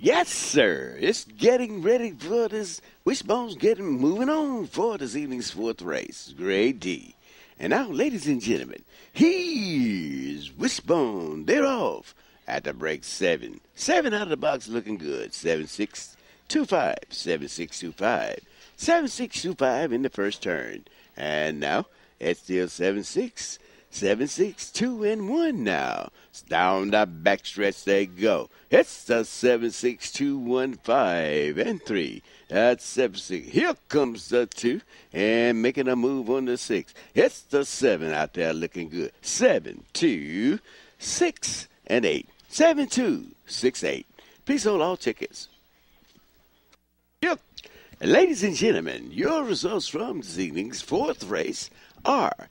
Yes, sir. It's getting ready for this. Wishbone's getting moving on for this evening's fourth race, Grade D. And now, ladies and gentlemen, here's Wishbone. They're off at the break 7. 7 out of the box looking good. 7-6-2-5. 7-6-2-5. 7-6-2-5 in the first turn. And now, it's still 7-6. 7-6, 2 and 1 now. Down the backstretch they go. It's the 7-6, 2, 1, 5 and 3. That's 7-6. Here comes the 2 and making a move on the 6. It's the 7 out there looking good. 7, 2, 6 and 8. 7, 2, 6, 8. Please hold all tickets. Yep. Ladies and gentlemen, your results from this evening's fourth race are